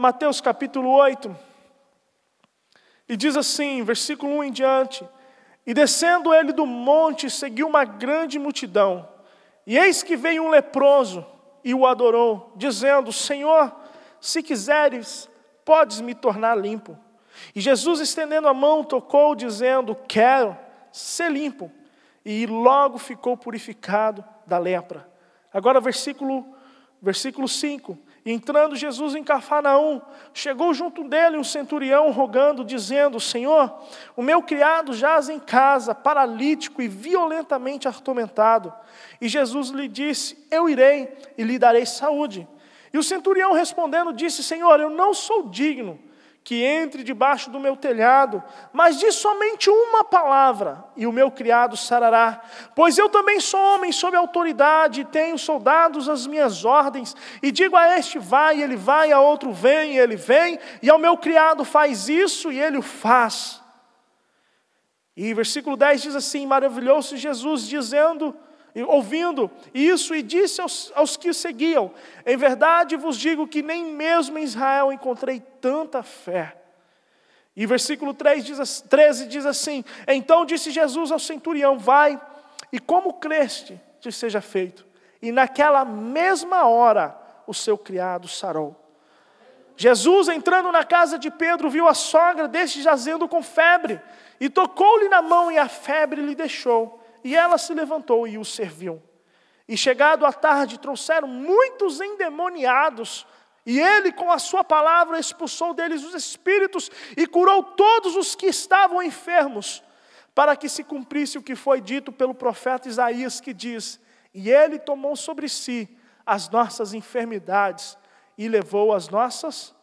Mateus capítulo 8, e diz assim, versículo 1 em diante: E descendo ele do monte, seguiu uma grande multidão. E eis que veio um leproso e o adorou, dizendo: Senhor, se quiseres, podes me tornar limpo. E Jesus, estendendo a mão, tocou, dizendo: Quero ser limpo. E logo ficou purificado da lepra. Agora versículo 5. E entrando Jesus em Cafarnaum, chegou junto dele um centurião rogando, dizendo: Senhor, o meu criado jaz em casa, paralítico e violentamente atormentado. E Jesus lhe disse: Eu irei e lhe darei saúde. E o centurião respondendo disse: Senhor, eu não sou digno que entre debaixo do meu telhado, mas diz somente uma palavra, e o meu criado sarará. Pois eu também sou homem sob autoridade, e tenho soldados às minhas ordens, e digo a este vai, e ele vai, a outro vem, e ele vem, e ao meu criado faz isso, e ele o faz. E versículo 10 diz assim: Maravilhou-se Jesus, ouvindo isso, e disse aos que o seguiam: Em verdade vos digo que nem mesmo em Israel encontrei tanta fé. E versículo 13 diz assim: Então disse Jesus ao centurião: Vai, e como creste, te seja feito. E naquela mesma hora o seu criado sarou. Jesus, entrando na casa de Pedro, viu a sogra deste jazendo com febre, e tocou-lhe na mão, e a febre lhe deixou. E ela se levantou e o serviu. E chegado à tarde, trouxeram muitos endemoniados, e ele com a sua palavra expulsou deles os espíritos, e curou todos os que estavam enfermos, para que se cumprisse o que foi dito pelo profeta Isaías, que diz: E ele tomou sobre si as nossas enfermidades, e levou as nossas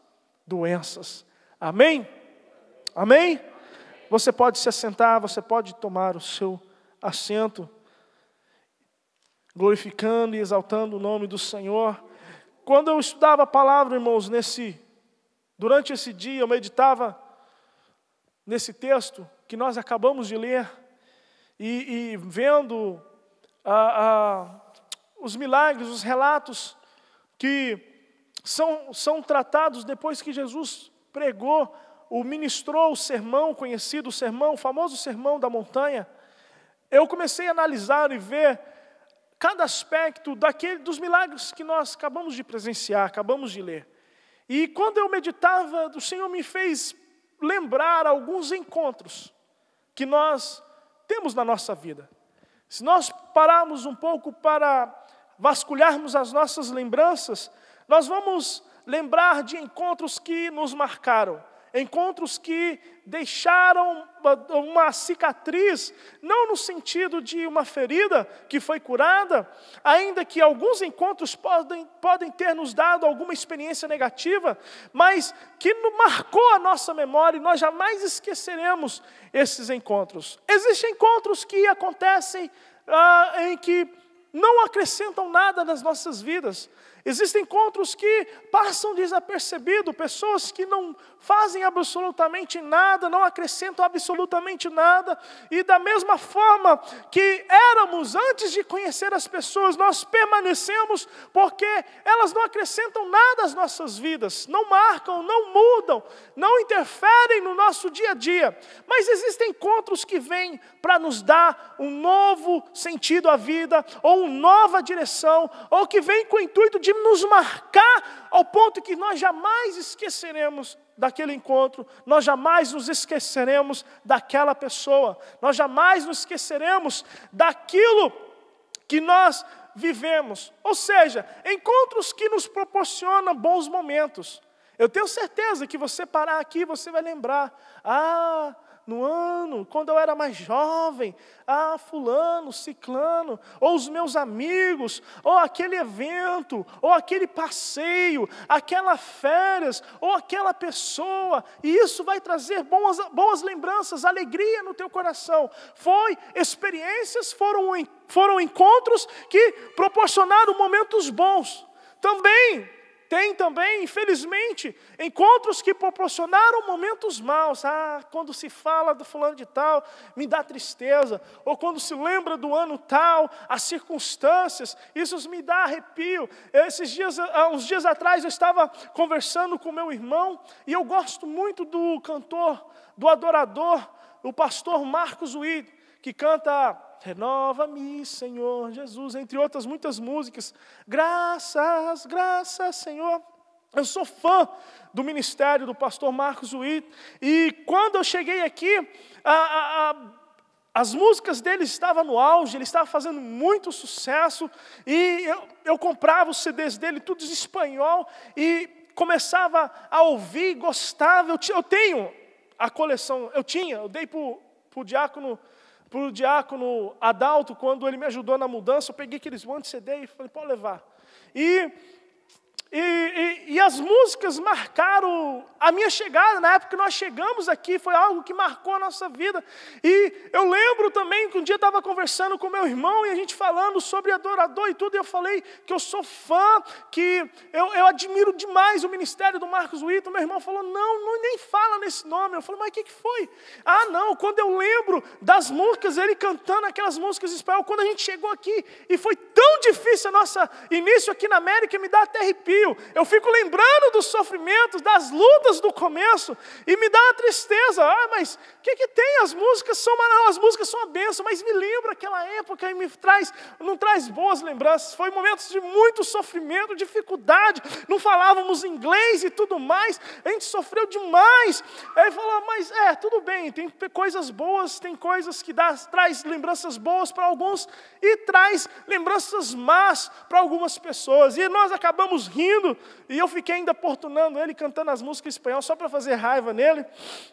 doenças. Amém? Amém? Você pode se assentar, você pode tomar o seu assento, glorificando e exaltando o nome do Senhor. Quando eu estudava a palavra, irmãos, durante esse dia, eu meditava nesse texto que nós acabamos de ler, e vendo os milagres, os relatos que são tratados depois que Jesus pregou, ministrou o sermão conhecido, o famoso sermão da montanha. Eu comecei a analisar e ver cada aspecto dos milagres que nós acabamos de presenciar, acabamos de ler. E quando eu meditava, o Senhor me fez lembrar alguns encontros que nós temos na nossa vida. Se nós pararmos um pouco para vasculharmos as nossas lembranças, nós vamos lembrar de encontros que nos marcaram. Encontros que deixaram uma cicatriz, não no sentido de uma ferida que foi curada, ainda que alguns encontros podem ter nos dado alguma experiência negativa, mas que marcou a nossa memória e nós jamais esqueceremos esses encontros. Existem encontros que acontecem em que não acrescentam nada nas nossas vidas. Existem encontros que passam desapercebidos, pessoas que não fazem absolutamente nada, não acrescentam absolutamente nada, e da mesma forma que éramos antes de conhecer as pessoas, nós permanecemos porque elas não acrescentam nada às nossas vidas, não marcam, não mudam, não interferem no nosso dia a dia. Mas existem encontros que vêm para nos dar um novo sentido à vida, ou uma nova direção, ou que vêm com o intuito de nos marcar ao ponto que nós jamais esqueceremos daquele encontro, nós jamais nos esqueceremos daquela pessoa, nós jamais nos esqueceremos daquilo que nós vivemos. Ou seja, encontros que nos proporcionam bons momentos. Eu tenho certeza que você parar aqui, você vai lembrar: no ano, quando eu era mais jovem, fulano, ciclano, ou os meus amigos, ou aquele evento, ou aquele passeio, aquela férias, ou aquela pessoa, e isso vai trazer boas lembranças, alegria no teu coração. Experiências, foram encontros que proporcionaram momentos bons. Também tem também, infelizmente, encontros que proporcionaram momentos maus. Quando se fala do fulano de tal, me dá tristeza. Ou quando se lembra do ano tal, as circunstâncias, isso me dá arrepio. Uns dias atrás, eu estava conversando com meu irmão, e eu gosto muito do cantor, do adorador, o pastor Marcos Witt, que canta Renova-me, Senhor Jesus, entre outras muitas músicas. Graças, graças, Senhor. Eu sou fã do ministério do pastor Marcos Witt, e quando eu cheguei aqui, as músicas dele estavam no auge, ele estava fazendo muito sucesso, e eu comprava os CDs dele, tudo em espanhol, e começava a ouvir, gostava. Eu tenho a coleção, eu dei para o diácono Adalto, quando ele me ajudou na mudança. Eu peguei aqueles monte de CD e falei, pode levar. E as músicas marcaram a minha chegada. Na época que nós chegamos aqui, foi algo que marcou a nossa vida. E eu lembro também que um dia eu estava conversando com meu irmão, e a gente falando sobre adorador e tudo, e eu falei que eu sou fã, que eu admiro demais o ministério do Marcos Witt. Meu irmão falou, não, nem fala nesse nome. Eu falei, mas o que foi? Não, quando eu lembro das músicas, ele cantando aquelas músicas em espanhol, quando a gente chegou aqui, e foi tão difícil o nosso início aqui na América, me dá até arrepio. Eu fico lembrando dos sofrimentos, das lutas do começo, e me dá uma tristeza. Mas o que tem? As músicas são uma bênção, mas me lembra aquela época e não traz boas lembranças. Foi momentos de muito sofrimento, dificuldade, não falávamos inglês e tudo mais, a gente sofreu demais. Aí falou, mas tudo bem, tem coisas boas, tem coisas que traz lembranças boas para alguns, e traz lembranças más para algumas pessoas, e nós acabamos rindo, e eu fiquei ainda importunando ele, cantando as músicas em espanhol, só para fazer raiva nele.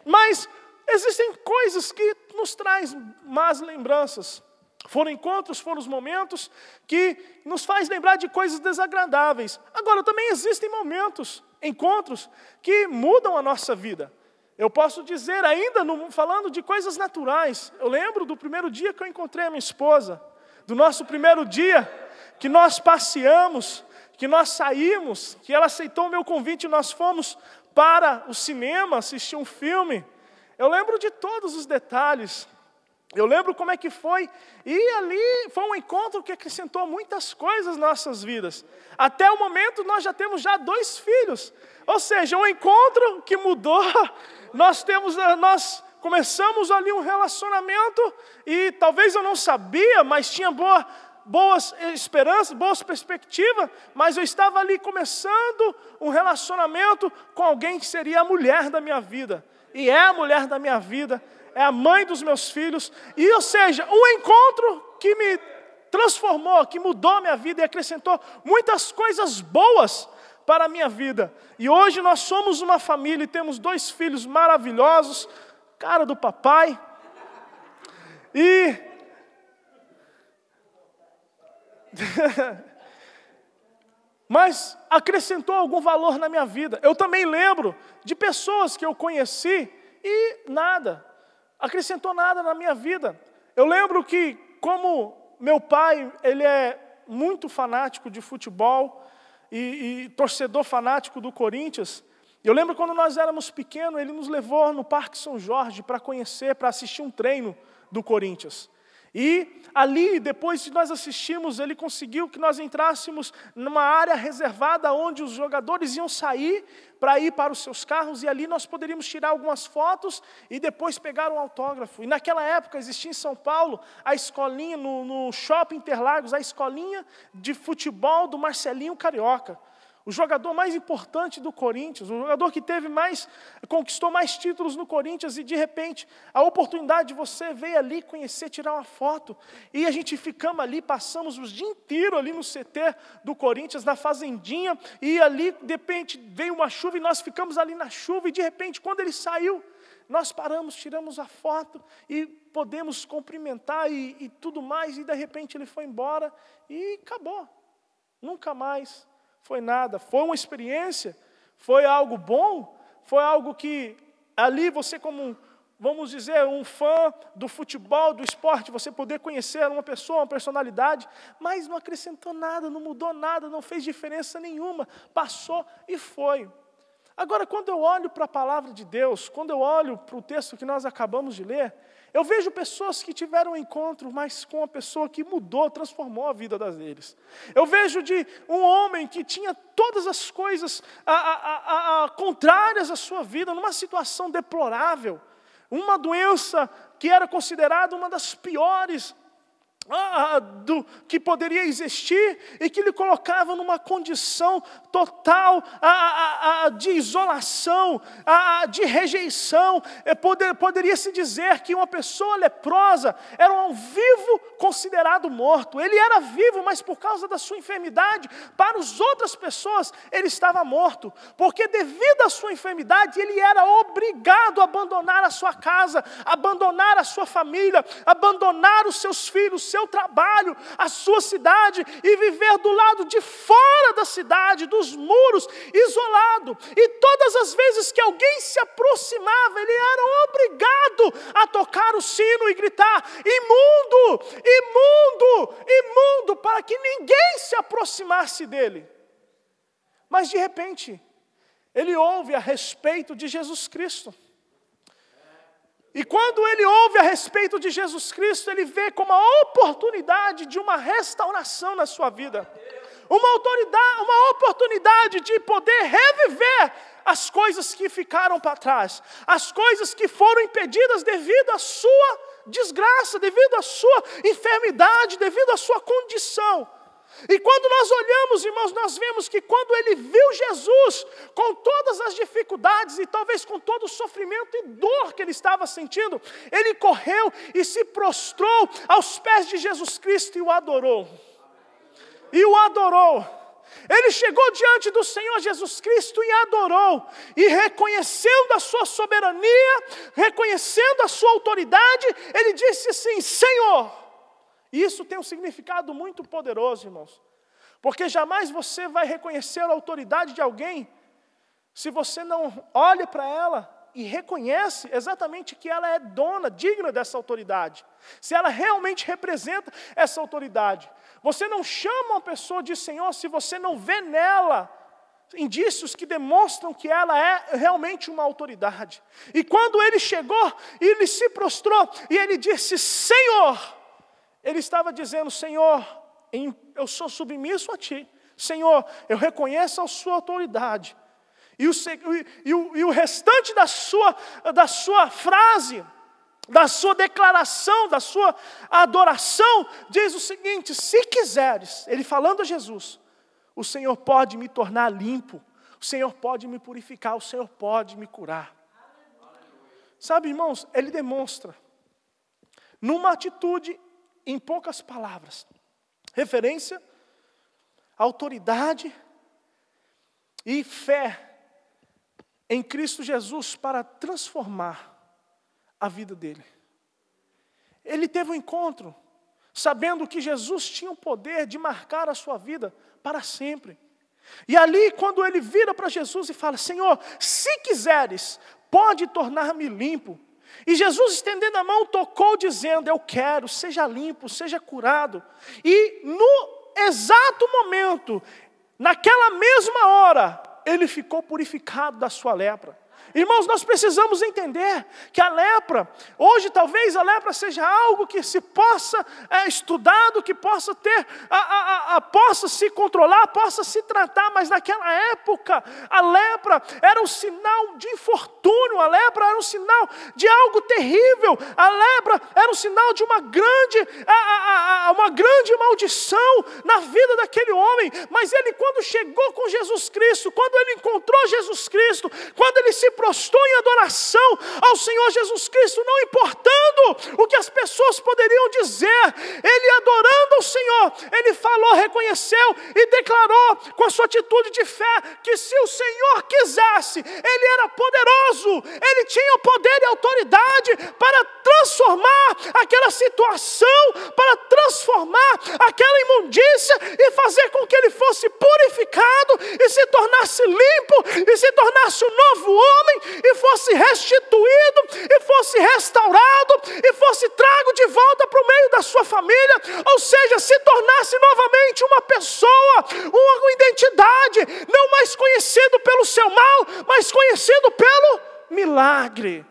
Mas existem coisas que nos trazem más lembranças. Foram encontros, foram os momentos que nos faz lembrar de coisas desagradáveis. Agora, também existem momentos, encontros, que mudam a nossa vida. Eu posso dizer, ainda falando de coisas naturais, eu lembro do primeiro dia que eu encontrei a minha esposa, do nosso primeiro dia que nós passeamos, que nós saímos, que ela aceitou o meu convite e nós fomos para o cinema assistir um filme. Eu lembro de todos os detalhes. Eu lembro como é que foi. E ali foi um encontro que acrescentou muitas coisas nas nossas vidas. Até o momento nós já temos 2 filhos. Ou seja, um encontro que mudou. Nós começamos ali um relacionamento, e talvez eu não sabia, mas tinha boas esperanças, boas perspectivas, mas eu estava ali começando um relacionamento com alguém que seria a mulher da minha vida, e é a mulher da minha vida, é a mãe dos meus filhos, e ou seja, um encontro que me transformou, que mudou a minha vida e acrescentou muitas coisas boas para a minha vida. E hoje nós somos uma família e temos 2 filhos maravilhosos, cara do papai, mas acrescentou algum valor na minha vida. Eu também lembro de pessoas que eu conheci e acrescentou nada na minha vida. Eu lembro que, como meu pai, ele é muito fanático de futebol e torcedor fanático do Corinthians. Eu lembro quando nós éramos pequenos, ele nos levou no Parque São Jorge para assistir um treino do Corinthians. E ali, depois de nós assistirmos, ele conseguiu que nós entrássemos numa área reservada onde os jogadores iam sair para ir para os seus carros, e ali nós poderíamos tirar algumas fotos e depois pegar um autógrafo. E naquela época existia em São Paulo a escolinha, no Shopping Interlagos, a escolinha de futebol do Marcelinho Carioca. O jogador mais importante do Corinthians, o jogador que conquistou mais títulos no Corinthians, e de repente, a oportunidade de você veio ali conhecer, tirar uma foto, e a gente ficamos ali, passamos o dia inteiro ali no CT do Corinthians, na fazendinha, e ali, de repente, veio uma chuva, e nós ficamos ali na chuva, e de repente, quando ele saiu, nós paramos, tiramos a foto, e podemos cumprimentar, e tudo mais, e de repente ele foi embora, e acabou, nunca mais foi nada. Foi uma experiência, foi algo bom, foi algo que ali você, como vamos dizer, um fã do futebol, do esporte, você poder conhecer uma pessoa, uma personalidade, mas não acrescentou nada, não mudou nada, não fez diferença nenhuma, passou e foi. Agora, quando eu olho para a palavra de Deus, quando eu olho para o texto que nós acabamos de ler, eu vejo pessoas que tiveram um encontro, mas com uma pessoa que mudou, transformou a vida deles. Eu vejo de um homem que tinha todas as coisas contrárias à sua vida, numa situação deplorável, uma doença que era considerada uma das piores que poderia existir e que lhe colocava numa condição total de isolação, de rejeição. Poderia-se dizer que uma pessoa leprosa era um vivo considerado morto. Ele era vivo, mas por causa da sua enfermidade, para as outras pessoas, ele estava morto. Porque devido à sua enfermidade, ele era obrigado a abandonar a sua casa, abandonar a sua família, abandonar os seus filhos, seu trabalho, a sua cidade, e viver do lado de fora da cidade, dos muros, isolado. E todas as vezes que alguém se aproximava, ele era obrigado a tocar o sino e gritar: imundo, imundo, imundo, para que ninguém se aproximasse dele. Mas de repente, ele ouve a respeito de Jesus Cristo. E quando ele ouve a respeito de Jesus Cristo, ele vê como a oportunidade de uma restauração na sua vida. Uma oportunidade de poder reviver as coisas que ficaram para trás. As coisas que foram impedidas devido à sua desgraça, devido à sua enfermidade, devido à sua condição. E quando nós olhamos, irmãos, nós vemos que quando ele viu Jesus, com todas as dificuldades e talvez com todo o sofrimento e dor que ele estava sentindo, ele correu e se prostrou aos pés de Jesus Cristo e o adorou. E o adorou. Ele chegou diante do Senhor Jesus Cristo e adorou. E reconhecendo a sua soberania, reconhecendo a sua autoridade, ele disse assim: Senhor. E isso tem um significado muito poderoso, irmãos. Porque jamais você vai reconhecer a autoridade de alguém se você não olha para ela e reconhece exatamente que ela é dona, digna dessa autoridade. Se ela realmente representa essa autoridade. Você não chama uma pessoa de Senhor se você não vê nela indícios que demonstram que ela é realmente uma autoridade. E quando ele chegou, ele se prostrou e ele disse: Senhor. Ele estava dizendo: Senhor, eu sou submisso a Ti. Senhor, eu reconheço a Sua autoridade. E o restante da sua frase, da sua declaração, da sua adoração, diz o seguinte: se quiseres, ele falando a Jesus, o Senhor pode me tornar limpo, o Senhor pode me purificar, o Senhor pode me curar. Sabe, irmãos, ele demonstra, numa atitude, em poucas palavras, referência, autoridade e fé em Cristo Jesus para transformar a vida dele. Ele teve um encontro, sabendo que Jesus tinha o poder de marcar a sua vida para sempre. E ali, quando ele vira para Jesus e fala: Senhor, se quiseres, pode tornar-me limpo. E Jesus, estendendo a mão, tocou, dizendo: eu quero, seja limpo, seja curado. E no exato momento, naquela mesma hora, ele ficou purificado da sua lepra. Irmãos, nós precisamos entender que a lepra, hoje talvez a lepra seja algo que se possa estudado, que possa ter, possa se controlar, possa se tratar, mas naquela época a lepra era um sinal de infortúnio, a lepra era um sinal de algo terrível, a lepra era um sinal de uma grande maldição na vida daquele homem. Mas ele, quando chegou com Jesus Cristo, quando ele encontrou Jesus Cristo, quando ele se prostrou em adoração ao Senhor Jesus Cristo, não importando o que as pessoas poderiam dizer, ele adorando ao Senhor, ele falou, reconheceu e declarou com a sua atitude de fé, que se o Senhor quisesse, ele era poderoso, ele tinha o poder e autoridade para transformar aquela situação, para transformar aquela imundícia e fazer com que ele fosse purificado e se tornasse limpo e se tornasse um novo homem homem e fosse restituído, e fosse restaurado, e fosse trago de volta para o meio da sua família, ou seja, se tornasse novamente uma pessoa, uma identidade, não mais conhecido pelo seu mal, mas conhecido pelo milagre.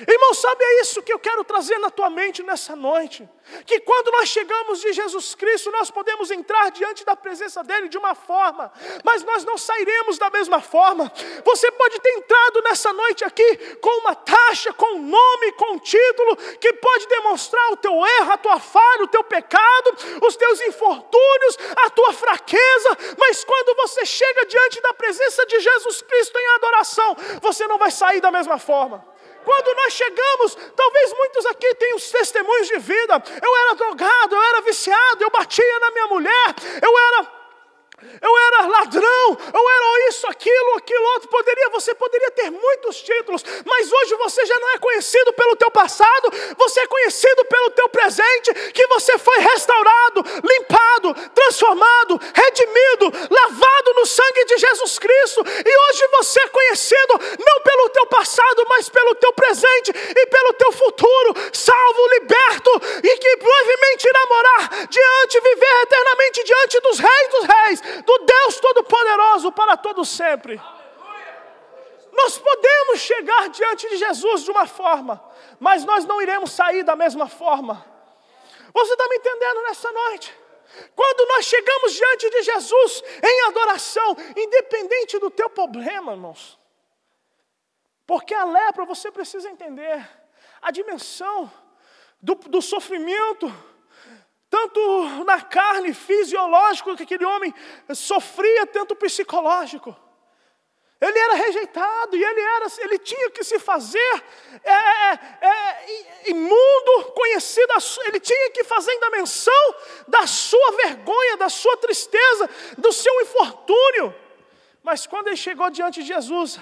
Irmão, sabe, é isso que eu quero trazer na tua mente nessa noite. Que quando nós chegamos de Jesus Cristo, nós podemos entrar diante da presença dEle de uma forma, mas nós não sairemos da mesma forma. Você pode ter entrado nessa noite aqui com uma taxa, com um nome, com um título, que pode demonstrar o teu erro, a tua falha, o teu pecado, os teus infortúnios, a tua fraqueza, mas quando você chega diante da presença de Jesus Cristo em adoração, você não vai sair da mesma forma. Quando nós chegamos, talvez muitos aqui tenham os testemunhos de vida. Eu era drogado, eu era viciado, eu batia na minha mulher, eu era ladrão, eu era isso, aquilo outro. Você poderia ter muitos títulos, mas hoje você já não é conhecido pelo teu passado, você é conhecido pelo teu presente, que você foi restaurado, limpado, transformado, redimido, lavado no sangue de Jesus Cristo, e hoje você é conhecido não pelo teu passado, mas pelo teu presente e pelo teu futuro, salvo, liberto, e que brevemente irá morar viver eternamente diante dos reis, do Deus Todo-Poderoso para todo sempre. Nós podemos chegar diante de Jesus de uma forma, mas nós não iremos sair da mesma forma. Você está me entendendo nessa noite? Quando nós chegamos diante de Jesus em adoração, independente do teu problema, irmãos, porque a lepra, você precisa entender a dimensão do sofrimento, tanto na carne, fisiológico, que aquele homem sofria, tanto psicológico. Ele era rejeitado e ele tinha que se fazer imundo, conhecido, ele tinha que fazer ainda menção da sua vergonha, da sua tristeza, do seu infortúnio. Mas quando ele chegou diante de Jesus,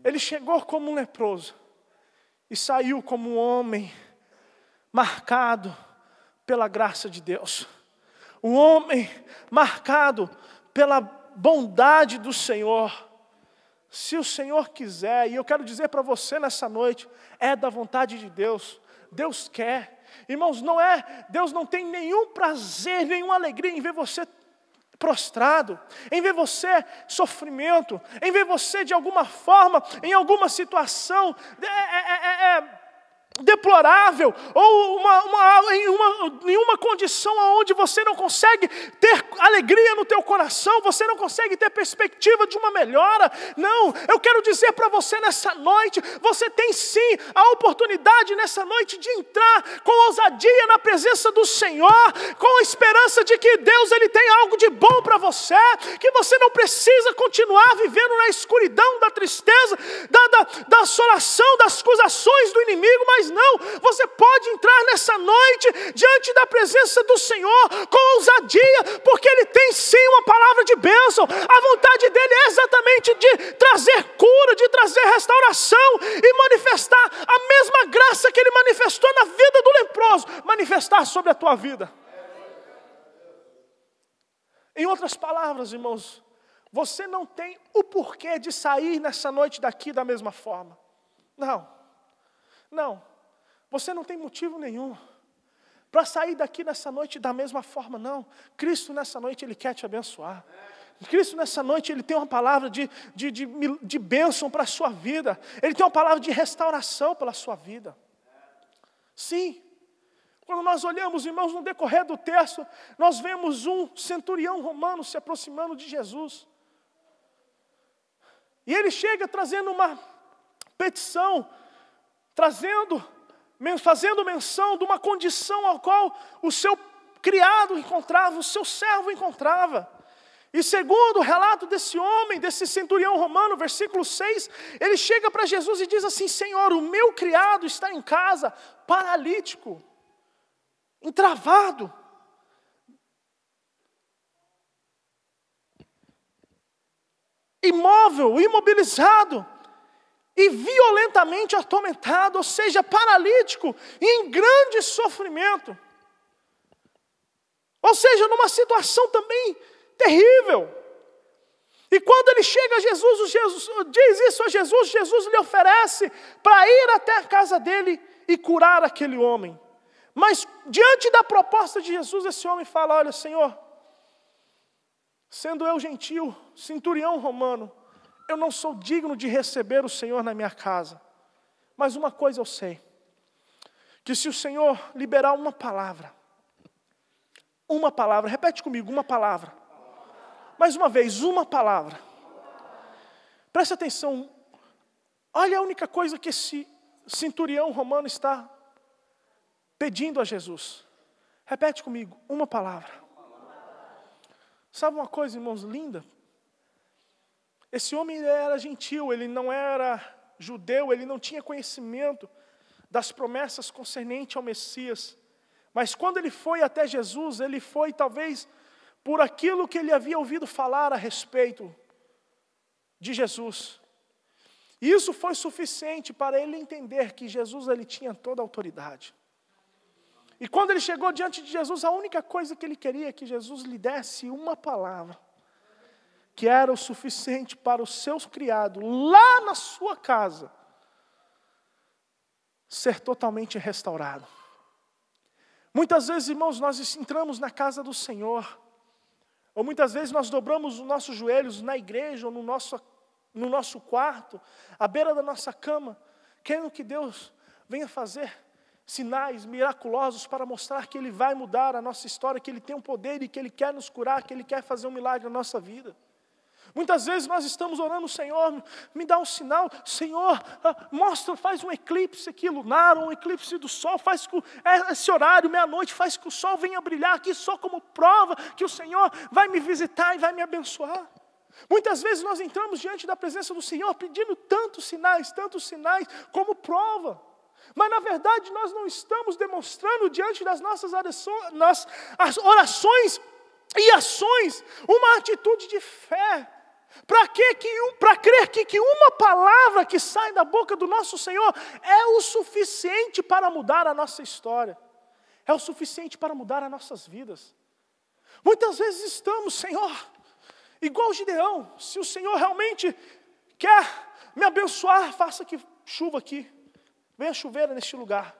ele chegou como um leproso e saiu como um homem marcado pela graça de Deus, um homem marcado pela bondade do Senhor. Se o Senhor quiser, e eu quero dizer para você nessa noite, é da vontade de Deus. Deus quer, irmãos, Deus não tem nenhum prazer, nenhuma alegria em ver você prostrado, em ver você sofrimento, em ver você de alguma forma, em alguma situação deplorável, ou em uma condição onde você não consegue ter alegria no teu coração, você não consegue ter perspectiva de uma melhora. Não, eu quero dizer para você nessa noite, você tem sim a oportunidade nessa noite de entrar com ousadia na presença do Senhor, com a esperança de que Deus ele tem algo de bom para você, que você não precisa continuar vivendo na escuridão da tristeza, da assolação, das acusações do inimigo, mas não, você pode entrar nessa noite diante da presença do Senhor com ousadia, porque Ele tem sim uma palavra de bênção. A vontade dEle é exatamente de trazer cura, de trazer restauração e manifestar a mesma graça que Ele manifestou na vida do leproso, manifestar sobre a tua vida. Em outras palavras, irmãos, você não tem o porquê de sair nessa noite daqui da mesma forma. Não, você não tem motivo nenhum para sair daqui nessa noite da mesma forma, não. Cristo nessa noite, Ele quer te abençoar. Cristo nessa noite, Ele tem uma palavra de bênção para a sua vida. Ele tem uma palavra de restauração pela sua vida. Sim, quando nós olhamos, irmãos, no decorrer do texto, nós vemos um centurião romano se aproximando de Jesus. E ele chega trazendo uma petição, fazendo menção de uma condição ao qual o seu criado encontrava, o seu servo encontrava. E segundo o relato desse homem, desse centurião romano, versículo 6, ele chega para Jesus e diz assim: Senhor, o meu criado está em casa, paralítico, entravado. Imóvel, imobilizado e violentamente atormentado, ou seja, paralítico e em grande sofrimento. Ou seja, numa situação também terrível. E quando ele chega a Jesus diz isso a Jesus, Jesus lhe oferece para ir até a casa dele e curar aquele homem. Mas diante da proposta de Jesus, esse homem fala: olha, Senhor, sendo eu gentil, centurião romano, eu não sou digno de receber o Senhor na minha casa. Mas uma coisa eu sei, que se o Senhor liberar uma palavra, repete comigo, uma palavra. Mais uma vez, uma palavra. Preste atenção, olha a única coisa que esse centurião romano está pedindo a Jesus. Repete comigo, uma palavra. Sabe uma coisa, irmãos, linda? Esse homem era gentil, ele não era judeu, ele não tinha conhecimento das promessas concernentes ao Messias. Mas quando ele foi até Jesus, ele foi talvez por aquilo que ele havia ouvido falar a respeito de Jesus. E isso foi suficiente para ele entender que Jesus ele tinha toda a autoridade. E quando ele chegou diante de Jesus, a única coisa que ele queria é que Jesus lhe desse uma palavra, que era o suficiente para o seu criado, lá na sua casa, ser totalmente restaurado. Muitas vezes, irmãos, nós entramos na casa do Senhor, ou muitas vezes nós dobramos os nossos joelhos na igreja, ou no nosso quarto, à beira da nossa cama, querendo que Deus venha fazer sinais miraculosos para mostrar que Ele vai mudar a nossa história, que Ele tem um poder e que Ele quer nos curar, que Ele quer fazer um milagre na nossa vida. Muitas vezes nós estamos orando: Senhor, me dá um sinal, Senhor, mostra, faz um eclipse aqui lunar, um eclipse do sol, faz com esse horário, meia-noite, faz que o sol venha brilhar aqui só como prova que o Senhor vai me visitar e vai me abençoar. Muitas vezes nós entramos diante da presença do Senhor pedindo tantos sinais como prova. Mas na verdade nós não estamos demonstrando diante das nossas orações e ações uma atitude de fé. Para crer que uma palavra que sai da boca do nosso Senhor é o suficiente para mudar a nossa história. É o suficiente para mudar as nossas vidas. Muitas vezes estamos: Senhor, igual Gideão, se o Senhor realmente quer me abençoar, faça que chuva aqui. Venha chover neste lugar.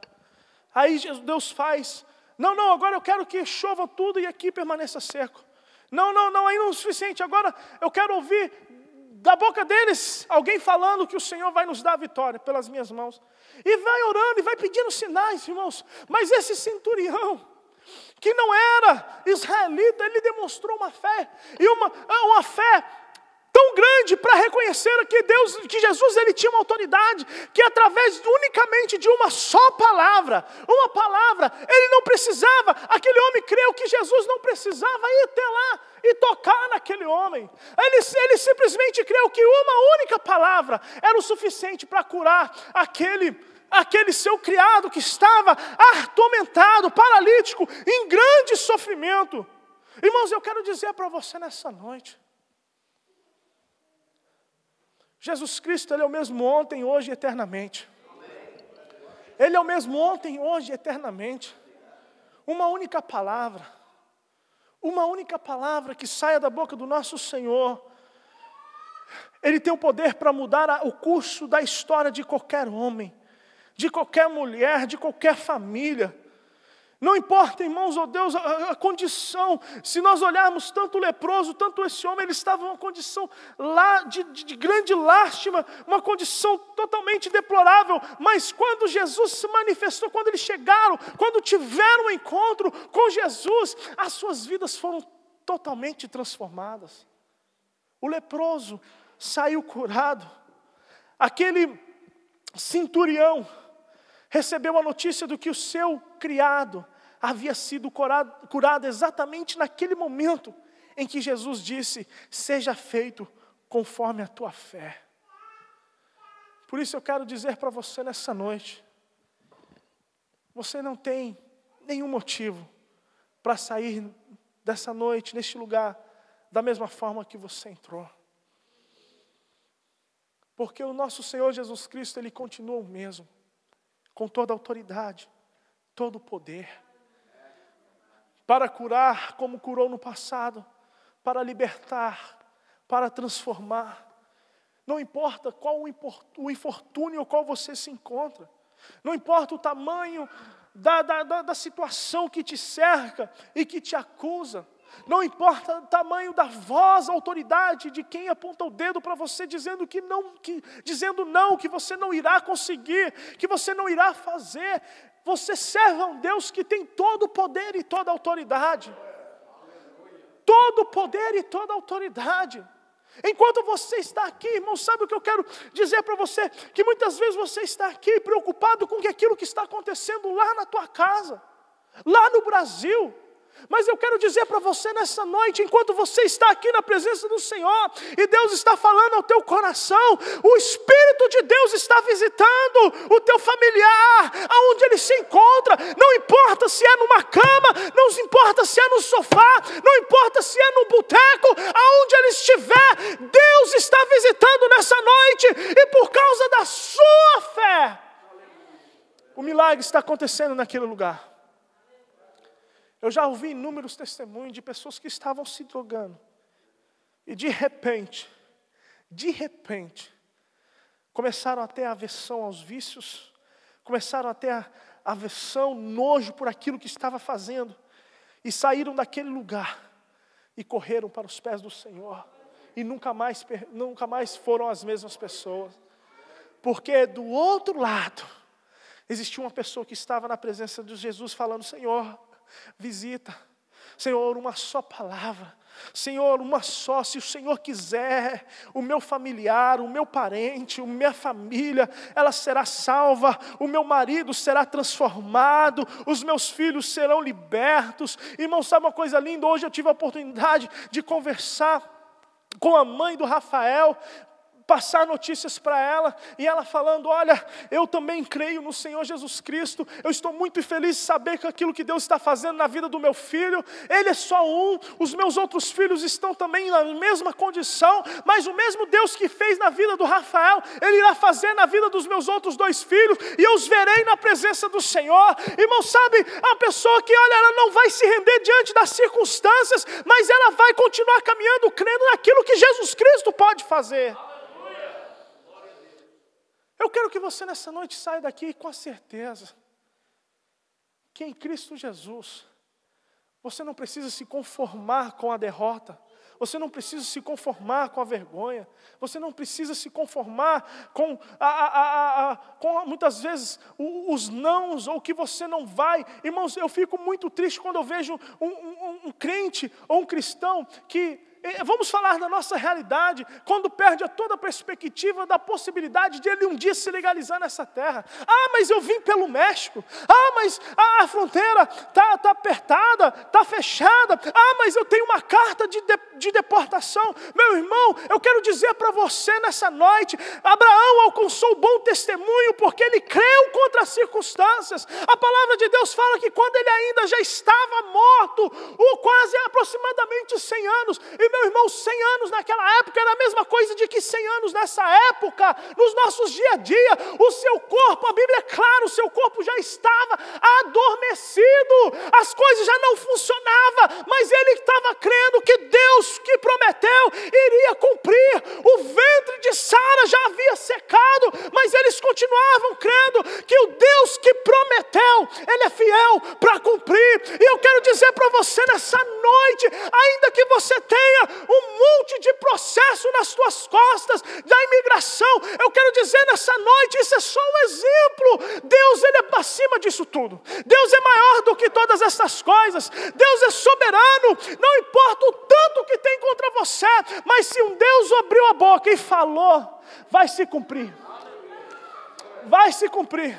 Aí Deus faz: não, agora eu quero que chova tudo e aqui permaneça seco. Não, aí não é o suficiente, agora eu quero ouvir da boca deles alguém falando que o Senhor vai nos dar a vitória pelas minhas mãos. E vai orando e vai pedindo sinais, irmãos. Mas esse centurião, que não era israelita, ele demonstrou uma fé, e uma fé tão grande para reconhecer que Jesus ele tinha uma autoridade, que através unicamente de uma só palavra, ele não precisava, aquele homem creu que Jesus não precisava ir até lá e tocar naquele homem. Ele simplesmente creu que uma única palavra era o suficiente para curar aquele seu criado que estava atormentado, paralítico, em grande sofrimento. Irmãos, eu quero dizer para você nessa noite, Jesus Cristo, Ele é o mesmo ontem, hoje e eternamente. Ele é o mesmo ontem, hoje e eternamente. Uma única palavra que saia da boca do nosso Senhor, Ele tem o poder para mudar o curso da história de qualquer homem, de qualquer mulher, de qualquer família. Não importa, irmãos, oh Deus, a condição. Se nós olharmos tanto o leproso, tanto esse homem, ele estava em uma condição lá de grande lástima, uma condição totalmente deplorável. Mas quando Jesus se manifestou, quando eles chegaram, quando tiveram um encontro com Jesus, as suas vidas foram totalmente transformadas. O leproso saiu curado. Aquele centurião recebeu a notícia do que o seu criado havia sido curado exatamente naquele momento em que Jesus disse: seja feito conforme a tua fé. Por isso eu quero dizer para você nessa noite, você não tem nenhum motivo para sair dessa noite, neste lugar, da mesma forma que você entrou. Porque o nosso Senhor Jesus Cristo, Ele continua o mesmo, com toda a autoridade, todo o poder, para curar como curou no passado, para libertar, para transformar. Não importa qual o infortúnio ao qual você se encontra. Não importa o tamanho da situação que te cerca e que te acusa. Não importa o tamanho da voz, a autoridade de quem aponta o dedo para você, dizendo não, que você não irá conseguir, que você não irá fazer. Você serve a um Deus que tem todo o poder e toda a autoridade. Todo o poder e toda a autoridade. Enquanto você está aqui, irmão, sabe o que eu quero dizer para você? Que muitas vezes você está aqui preocupado com aquilo que está acontecendo lá na tua casa, lá no Brasil. Mas eu quero dizer para você nessa noite, enquanto você está aqui na presença do Senhor, e Deus está falando ao teu coração, o Espírito de Deus está visitando o teu familiar, aonde ele se encontra. Não importa se é numa cama, não importa se é no sofá, não importa se é no boteco, aonde ele estiver, Deus está visitando nessa noite, e por causa da sua fé, o milagre está acontecendo naquele lugar. Eu já ouvi inúmeros testemunhos de pessoas que estavam se drogando. E de repente, começaram a ter aversão aos vícios, começaram a ter aversão, nojo por aquilo que estava fazendo. E saíram daquele lugar e correram para os pés do Senhor. E nunca mais foram as mesmas pessoas. Porque do outro lado, existia uma pessoa que estava na presença de Jesus falando: Senhor, visita, Senhor, uma só palavra, Senhor, uma só, se o Senhor quiser, o meu familiar, o meu parente, a minha família, ela será salva, o meu marido será transformado, os meus filhos serão libertos. Irmão, sabe uma coisa linda? Hoje eu tive a oportunidade de conversar com a mãe do Rafael, passar notícias para ela, e ela falando: olha, eu também creio no Senhor Jesus Cristo, eu estou muito feliz de saber que aquilo que Deus está fazendo na vida do meu filho, ele é só um, os meus outros filhos estão também na mesma condição, mas o mesmo Deus que fez na vida do Rafael, ele irá fazer na vida dos meus outros 2 filhos, e eu os verei na presença do Senhor. Irmão, sabe, a pessoa que, olha, ela não vai se render diante das circunstâncias, mas ela vai continuar caminhando, crendo naquilo que Jesus Cristo pode fazer. Eu quero que você nessa noite saia daqui com a certeza que em Cristo Jesus, você não precisa se conformar com a derrota, você não precisa se conformar com a vergonha, você não precisa se conformar com muitas vezes os nãos, ou que você não vai. Irmãos, eu fico muito triste quando eu vejo um crente ou um cristão que, vamos falar da nossa realidade, quando perde toda a perspectiva da possibilidade de ele um dia se legalizar nessa terra. Mas eu vim pelo México. Mas a fronteira está apertada, está fechada. Mas eu tenho uma carta de deportação. Meu irmão, eu quero dizer para você nessa noite, Abraão alcançou bom testemunho porque ele creu contra as circunstâncias. A palavra de Deus fala que quando ele ainda já estava morto, quase aproximadamente 100 anos, e meu irmão, 100 anos naquela época era a mesma coisa de que 100 anos nessa época, nos nossos dia a dia. O seu corpo, a Bíblia é clara, o seu corpo já estava adormecido, as coisas já não funcionavam, mas ele estava crendo que Deus que prometeu iria cumprir. O ventre de Sara já havia secado, mas eles continuavam crendo que o Deus que prometeu, Ele é fiel para cumprir. E eu quero dizer para você nessa noite, ainda que você tenha um monte de processo nas suas costas, da imigração, eu quero dizer nessa noite, isso é só um exemplo. Deus, Ele é acima disso tudo. Deus é maior do que todas essas coisas. Deus é soberano. Não importa o tanto que tem contra você, mas se um Deus abriu a boca e falou, vai se cumprir. Vai se cumprir.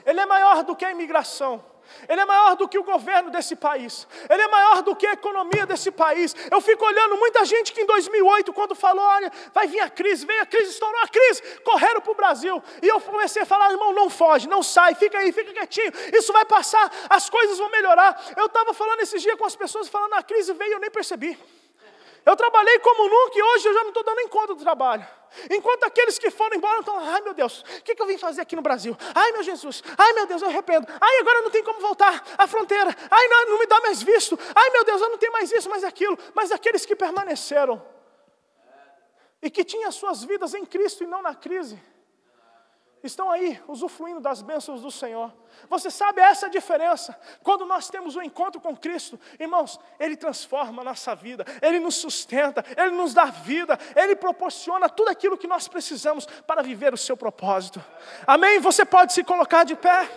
Ele é maior do que a imigração. Ele é maior do que o governo desse país. Ele é maior do que a economia desse país. Eu fico olhando muita gente que em 2008, quando falou, olha, vai vir a crise, veio a crise, estourou a crise, correram para o Brasil. E eu comecei a falar, irmão, não foge, não sai, fica aí, fica quietinho. Isso vai passar, as coisas vão melhorar. Eu estava falando esses dias com as pessoas, falando, a crise veio e eu nem percebi. Eu trabalhei como nunca e hoje eu já não estou dando nem conta do trabalho. Enquanto aqueles que foram embora estão, ai meu Deus, o que eu vim fazer aqui no Brasil? Ai meu Jesus, ai meu Deus, eu arrependo. Ai agora não tem como voltar à fronteira. Ai não me dá mais visto. Ai meu Deus, eu não tenho mais isso, mais aquilo. Mas aqueles que permaneceram, e que tinham suas vidas em Cristo e não na crise, estão aí usufruindo das bênçãos do Senhor. Você sabe essa diferença? Quando nós temos um encontro com Cristo, irmãos, Ele transforma a nossa vida, Ele nos sustenta, Ele nos dá vida, Ele proporciona tudo aquilo que nós precisamos para viver o seu propósito. Amém? Você pode se colocar de pé.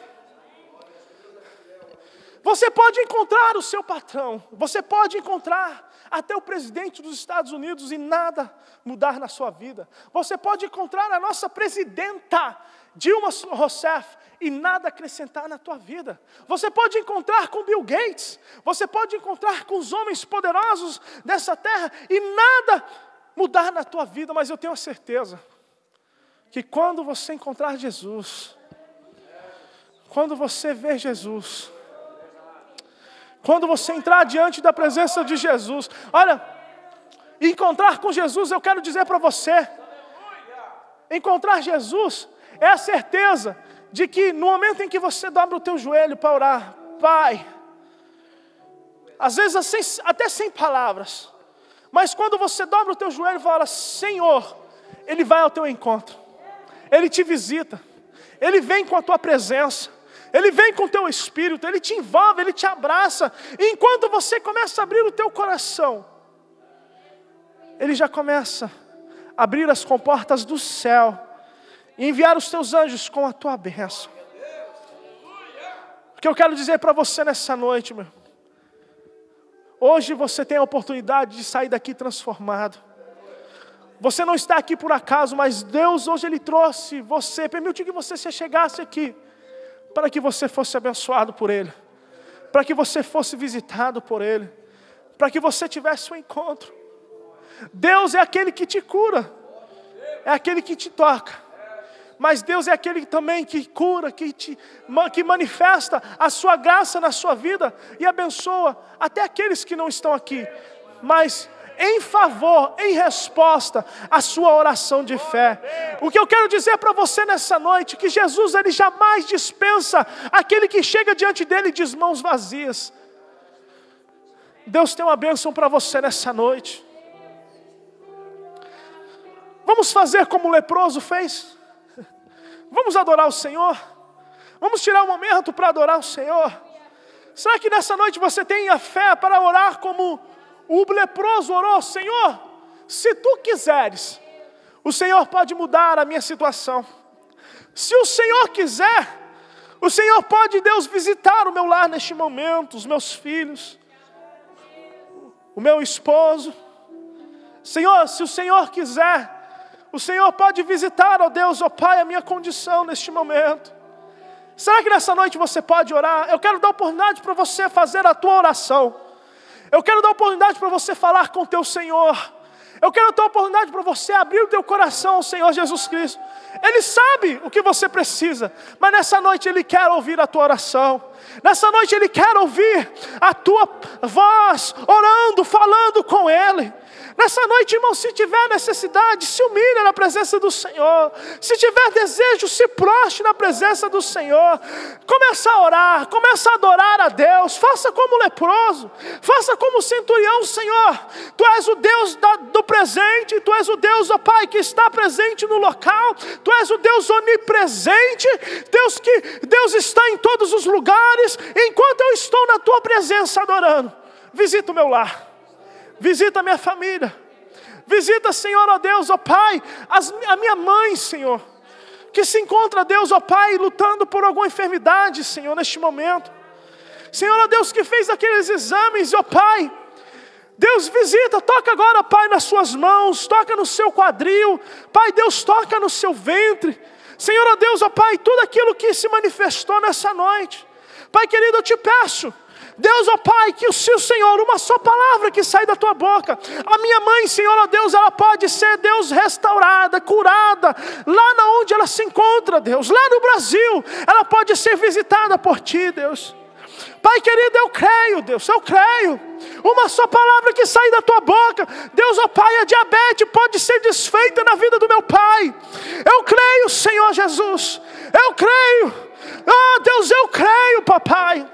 Você pode encontrar o seu patrão, você pode encontrar até o presidente dos Estados Unidos e nada mudar na sua vida. Você pode encontrar a nossa presidenta Dilma Rousseff e nada acrescentar na tua vida. Você pode encontrar com Bill Gates, você pode encontrar com os homens poderosos dessa terra e nada mudar na tua vida, mas eu tenho a certeza que quando você encontrar Jesus, quando você ver Jesus, quando você entrar diante da presença de Jesus, olha, encontrar com Jesus, eu quero dizer para você, encontrar Jesus é a certeza de que no momento em que você dobra o teu joelho para orar, Pai, às vezes até sem palavras, mas quando você dobra o teu joelho e fala, Senhor, Ele vai ao teu encontro, Ele te visita, Ele vem com a tua presença, Ele vem com o teu espírito, Ele te envolve, Ele te abraça. E enquanto você começa a abrir o teu coração, Ele já começa a abrir as comportas do céu e enviar os teus anjos com a tua bênção. O que eu quero dizer para você nessa noite, meu, hoje você tem a oportunidade de sair daqui transformado. Você não está aqui por acaso, mas Deus hoje Ele trouxe você, permitiu que você se chegasse aqui, para que você fosse abençoado por Ele, para que você fosse visitado por Ele, para que você tivesse um encontro. Deus é aquele que te cura, é aquele que te toca, mas Deus é aquele também que cura, que manifesta a sua graça na sua vida e abençoa até aqueles que não estão aqui, mas em favor, em resposta à sua oração de fé. O que eu quero dizer para você nessa noite, que Jesus Ele jamais dispensa aquele que chega diante dEle de mãos vazias. Deus tem uma bênção para você nessa noite. Vamos fazer como o leproso fez? Vamos adorar o Senhor? Vamos tirar um momento para adorar o Senhor? Será que nessa noite você tem a fé para orar como o leproso orou? Senhor, se Tu quiseres, o Senhor pode mudar a minha situação. Se o Senhor quiser, o Senhor pode, Deus, visitar o meu lar neste momento, os meus filhos, o meu esposo. Senhor, se o Senhor quiser, o Senhor pode visitar, ó Deus, ó Pai, a minha condição neste momento. Será que nessa noite você pode orar? Eu quero dar oportunidade para você fazer a tua oração. Eu quero dar oportunidade para você falar com o teu Senhor. Eu quero dar oportunidade para você abrir o teu coração ao Senhor Jesus Cristo. Ele sabe o que você precisa, mas nessa noite Ele quer ouvir a tua oração. Nessa noite Ele quer ouvir a tua voz, orando, falando com Ele. Nessa noite, irmão, se tiver necessidade, se humilhe na presença do Senhor. Se tiver desejo, se prostre na presença do Senhor. Começa a orar, começa a adorar a Deus. Faça como o leproso, faça como o centurião. Senhor, Tu és o Deus do presente, Tu és o Deus, ó Pai, que está presente no local. Tu és o Deus onipresente, Deus está em todos os lugares. Enquanto eu estou na Tua presença adorando, visita o meu lar. Visita a minha família, visita, Senhor, ó Deus, ó Pai, a minha mãe, Senhor, que se encontra, Deus, ó Pai, lutando por alguma enfermidade, Senhor, neste momento. Senhor, ó Deus, que fez aqueles exames, ó Pai, Deus, visita, toca agora, Pai, nas suas mãos, toca no seu quadril, Pai, Deus, toca no seu ventre. Senhor, ó Deus, ó Pai, tudo aquilo que se manifestou nessa noite, Pai querido, eu te peço, Deus, ó Pai, que o Senhor, uma só palavra que sai da Tua boca, a minha mãe, Senhor, ó Deus, ela pode ser, Deus, restaurada, curada, lá na onde ela se encontra, Deus, lá no Brasil, ela pode ser visitada por Ti, Deus. Pai querido, eu creio, Deus, eu creio, uma só palavra que sai da Tua boca, Deus, ó Pai, a diabetes pode ser desfeita na vida do meu pai. Eu creio, Senhor Jesus, eu creio, Deus, eu creio, papai.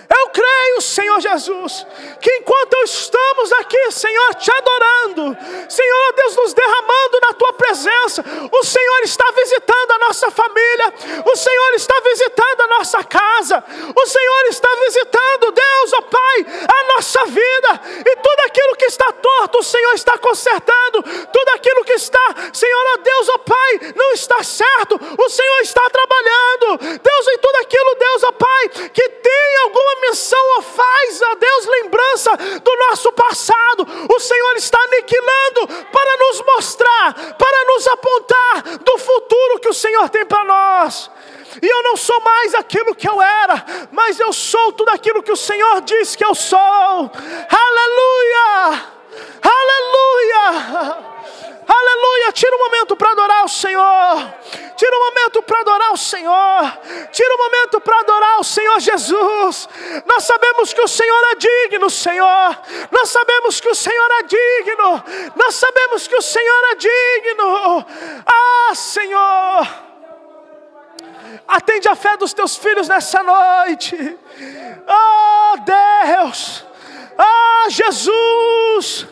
Eu creio, Senhor Jesus, que enquanto estamos aqui, Senhor, Te adorando, Senhor, Deus, nos derramando na Tua presença. O Senhor está visitando a nossa família, o Senhor está visitando a nossa casa, o Senhor está visitando, Deus, ó Pai, a nossa vida, e tudo aquilo que está torto, o Senhor está consertando, tudo aquilo que está, Senhor, ó Deus, ó Pai, não está certo, o Senhor está trabalhando, Deus, em tudo aquilo, Deus, ó Pai, que tem alguma menção ou faz, ó Deus, lembrança do nosso passado, o Senhor está aniquilando para nos mostrar, para nos apontar do futuro que o Senhor tem para nós. E eu não sou mais aquilo que eu era, mas eu sou tudo aquilo que o Senhor diz que eu sou. Aleluia! Aleluia! Aleluia! Tira um momento para adorar o Senhor. Tira um momento para adorar o Senhor. Tira um momento para adorar o Senhor Jesus. Nós sabemos que o Senhor é digno, Senhor. Nós sabemos que o Senhor é digno. Nós sabemos que o Senhor é digno. Ah, Senhor, atende a fé dos teus filhos nessa noite. Oh, Deus. Oh, Jesus.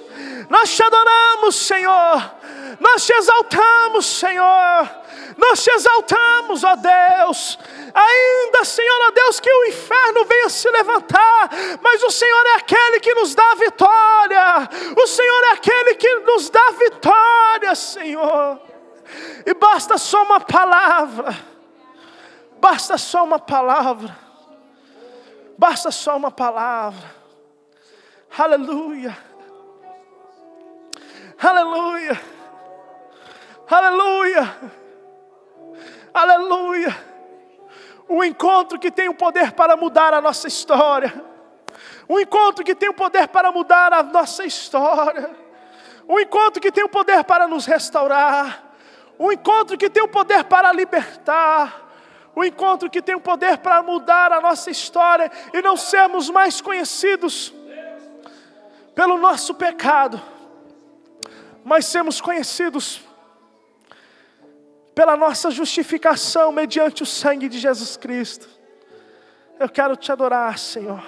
Nós te adoramos, Senhor. Nós te exaltamos, Senhor. Nós te exaltamos, ó Deus. Ainda, Senhor, ó Deus, que o inferno venha se levantar, mas o Senhor é aquele que nos dá a vitória. O Senhor é aquele que nos dá a vitória, Senhor. E basta só uma palavra. Basta só uma palavra. Basta só uma palavra. Aleluia. Aleluia. Aleluia. Aleluia. O encontro que tem o poder para mudar a nossa história. O encontro que tem o poder para mudar a nossa história. O encontro que tem o poder para nos restaurar. O encontro que tem o poder para libertar. O encontro que tem o poder para mudar a nossa história e não sermos mais conhecidos pelo nosso pecado, mas sermos conhecidos pela nossa justificação mediante o sangue de Jesus Cristo. Eu quero te adorar, Senhor.